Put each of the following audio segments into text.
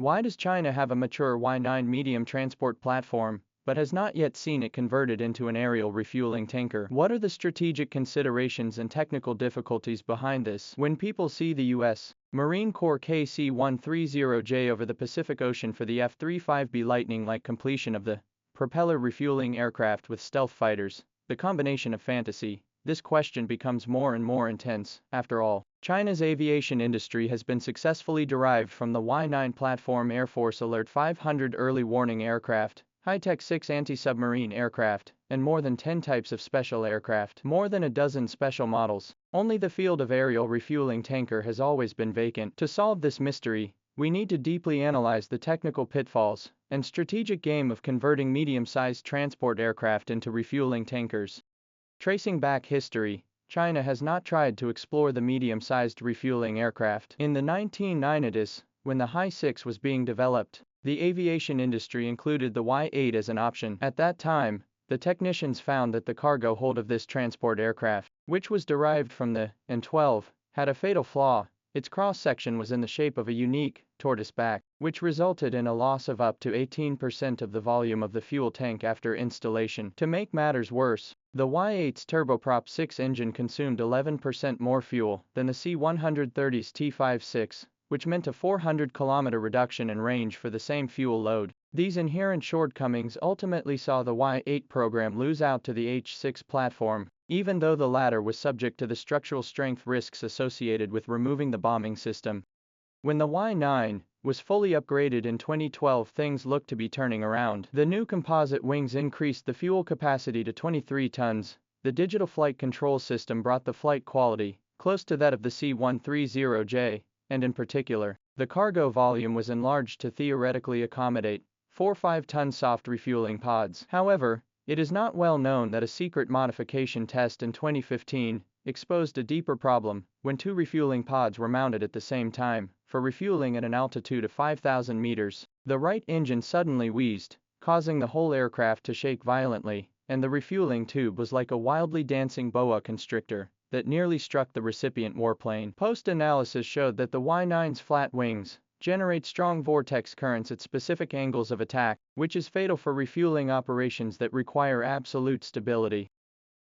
Why does China have a mature Y-9 medium transport platform, but has not yet seen it converted into an aerial refueling tanker? What are the strategic considerations and technical difficulties behind this? When people see the U.S. Marine Corps C130J over the Pacific Ocean for the F-35B Lightning-like completion of the propeller refueling aircraft with stealth fighters, the combination of fantasy, this question becomes more and more intense. After all, China's aviation industry has been successfully derived from the Y-9 platform, Air Force Alert 500 early warning aircraft, high-tech 6 anti-submarine aircraft, and more than 10 types of special aircraft, more than a dozen special models. Only the field of aerial refueling tanker has always been vacant. To solve this mystery, we need to deeply analyze the technical pitfalls and strategic game of converting medium-sized transport aircraft into refueling tankers. Tracing back history, China has not tried to explore the medium-sized refueling aircraft. In the 1990s, when the Hi-6 was being developed, the aviation industry included the Y-8 as an option. At that time, the technicians found that the cargo hold of this transport aircraft, which was derived from the N-12, had a fatal flaw. Its cross-section was in the shape of a unique tortoise back, which resulted in a loss of up to 18% of the volume of the fuel tank after installation. To make matters worse, the Y-8's turboprop 6 engine consumed 11% more fuel than the C130's T56, which meant a 400-kilometer reduction in range for the same fuel load. These inherent shortcomings ultimately saw the Y-8 program lose out to the H-6 platform, even though the latter was subject to the structural strength risks associated with removing the bombing system. When the Y-9 was fully upgraded in 2012, things looked to be turning around. The new composite wings increased the fuel capacity to 23 tons. The digital flight control system brought the flight quality close to that of the C130J, and in particular, the cargo volume was enlarged to theoretically accommodate 4 5-ton soft refueling pods. However, it is not well known that a secret modification test in 2015 exposed a deeper problem when 2 refueling pods were mounted at the same time for refueling at an altitude of 5,000 meters. The right engine suddenly wheezed, causing the whole aircraft to shake violently, and the refueling tube was like a wildly dancing boa constrictor that nearly struck the recipient warplane. Post-analysis showed that the Y-9's flat wings generate strong vortex currents at specific angles of attack, which is fatal for refueling operations that require absolute stability.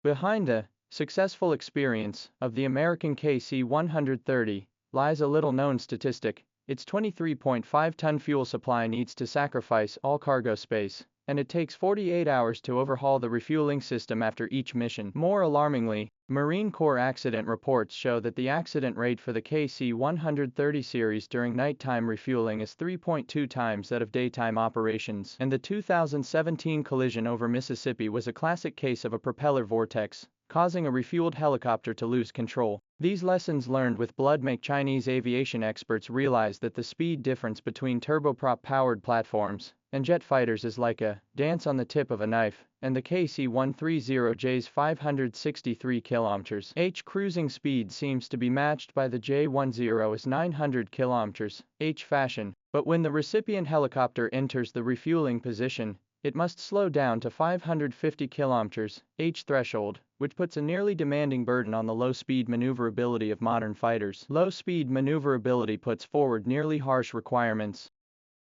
Behind the successful experience of the American KC-130 lies a little-known statistic. Its 23.5-ton fuel supply needs to sacrifice all cargo space, and it takes 48 hours to overhaul the refueling system after each mission. More alarmingly, Marine Corps accident reports show that the accident rate for the KC-130 series during nighttime refueling is 3.2 times that of daytime operations. And the 2017 collision over Mississippi was a classic case of a propeller vortex, causing a refueled helicopter to lose control. These lessons learned with blood make Chinese aviation experts realize that the speed difference between turboprop-powered platforms and jet fighters is like a dance on the tip of a knife, and the KC-130J's 563 km/h cruising speed seems to be matched by the J-10's 900 km/h fashion. But when the recipient helicopter enters the refueling position, it must slow down to 550 km/h threshold, which puts a nearly demanding burden on the low-speed maneuverability of modern fighters. Low-speed maneuverability puts forward nearly harsh requirements.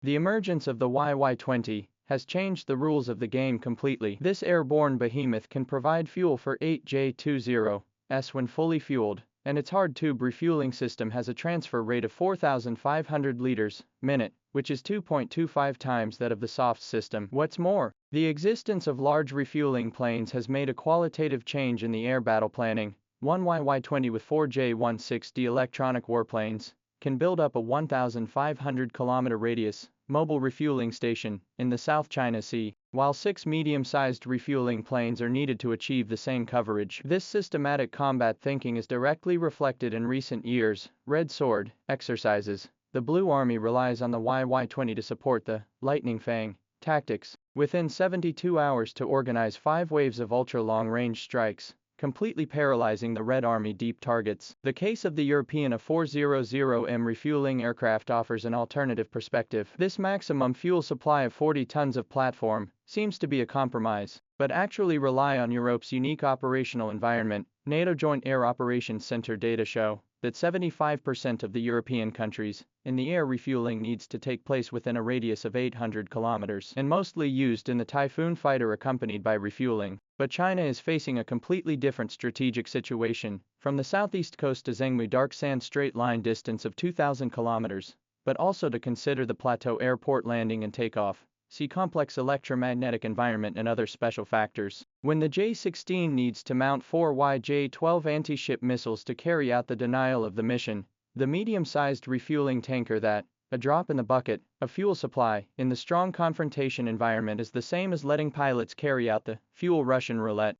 The emergence of the Y-20 has changed the rules of the game completely. This airborne behemoth can provide fuel for 8 J-20s when fully fueled, and its hard-tube refueling system has a transfer rate of 4,500 liters a minute, which is 2.25 times that of the soft system. What's more, the existence of large refueling planes has made a qualitative change in the air battle planning. One Y-20 with 4 J-16D electronic warplanes can build up a 1,500-kilometer radius mobile refueling station in the South China Sea, while 6 medium-sized refueling planes are needed to achieve the same coverage. This systematic combat thinking is directly reflected in recent years' Red Sword exercises. The Blue Army relies on the Y-20 to support the Lightning Fang tactics. Within 72 hours to organize 5 waves of ultra-long-range strikes, completely paralyzing the Red Army deep targets. The case of the European A400M refueling aircraft offers an alternative perspective. This maximum fuel supply of 40 tons of platform seems to be a compromise, but actually rely on Europe's unique operational environment. NATO Joint Air Operations Center data show that 75% of the European countries in the air refueling needs to take place within a radius of 800 kilometers and mostly used in the Typhoon fighter accompanied by refueling. But China is facing a completely different strategic situation, from the southeast coast to Zhengmi dark sand straight line distance of 2,000 kilometers, but also to consider the plateau airport landing and takeoff, see complex electromagnetic environment and other special factors. When the J-16 needs to mount 4 YJ-12 anti-ship missiles to carry out the denial of the mission, the medium-sized refueling tanker that, a drop in the bucket, of fuel supply, in the strong confrontation environment is the same as letting pilots carry out the fuel Russian roulette.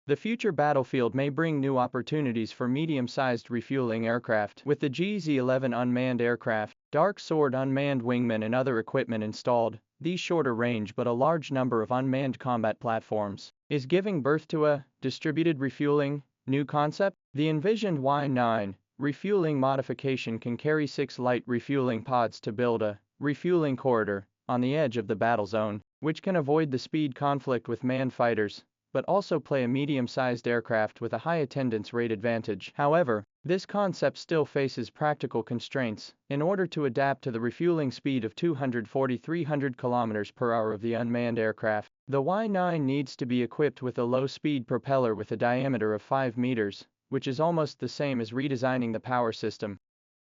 The future battlefield may bring new opportunities for medium-sized refueling aircraft. With the GZ-11 unmanned aircraft, Dark Sword unmanned wingmen and other equipment installed, these shorter range but a large number of unmanned combat platforms is giving birth to a distributed refueling new concept. The envisioned Y-9 refueling modification can carry 6 light refueling pods to build a refueling corridor on the edge of the battle zone, which can avoid the speed conflict with manned fighters, but also play a medium-sized aircraft with a high attendance rate advantage. However, this concept still faces practical constraints. In order to adapt to the refueling speed of 240-300 km per hour of the unmanned aircraft, the Y-9 needs to be equipped with a low-speed propeller with a diameter of 5 meters, which is almost the same as redesigning the power system.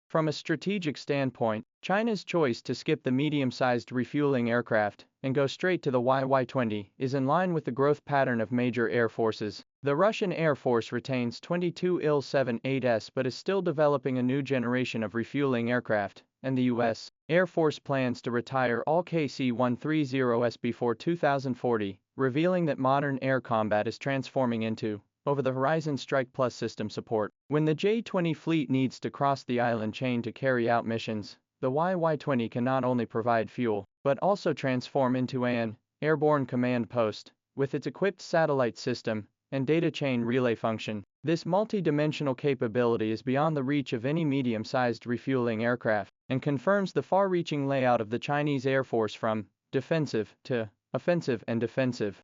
From a strategic standpoint, China's choice to skip the medium-sized refueling aircraft and go straight to the Y-20 is in line with the growth pattern of major air forces. The Russian Air Force retains 22 Il-78s but is still developing a new generation of refueling aircraft, and the U.S. Air Force plans to retire all C130Js before 2040, revealing that modern air combat is transforming into over-the-horizon Strike Plus system support. When the J-20 fleet needs to cross the island chain to carry out missions, the Y-20 can not only provide fuel, but also transform into an airborne command post, with its equipped satellite system and data chain relay function. This multi-dimensional capability is beyond the reach of any medium-sized refueling aircraft, and confirms the far-reaching layout of the Chinese Air Force from defensive to offensive and defensive.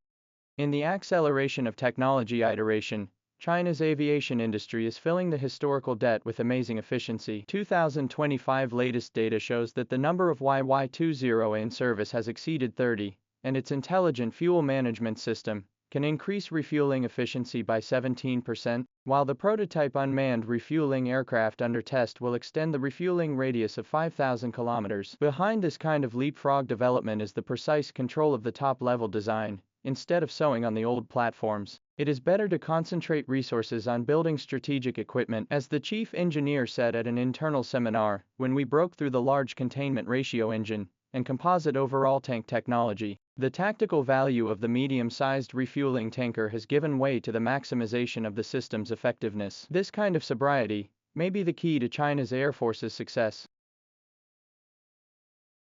In the acceleration of technology iteration, China's aviation industry is filling the historical debt with amazing efficiency. 2025 latest data shows that the number of YY-20 in service has exceeded 30, and its intelligent fuel management system can increase refueling efficiency by 17%, while the prototype unmanned refueling aircraft under test will extend the refueling radius of 5,000 kilometers. Behind this kind of leapfrog development is the precise control of the top-level design. Instead of sewing on the old platforms, it is better to concentrate resources on building strategic equipment. As the chief engineer said at an internal seminar, when we broke through the large containment ratio engine and composite overall tank technology, the tactical value of the medium-sized refueling tanker has given way to the maximization of the system's effectiveness. This kind of sobriety may be the key to China's Air Force's success.